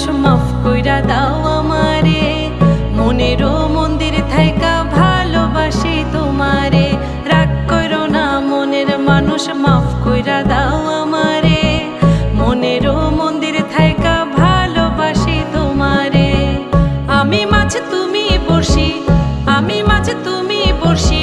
মানুষ মাফ কইরা দাও আমারে, মনেরও মন্দির থাইকা ভালোবাসি তোমারে। রাগ কইরো না মনের মানুষ, মাফ কইরা দাও আমারে, মনেরও মন্দির থাইকা ভালোবাসি তোমারে। আমি মাছ তুমি বড়শি, আমি মাছ তুমি বড়শি।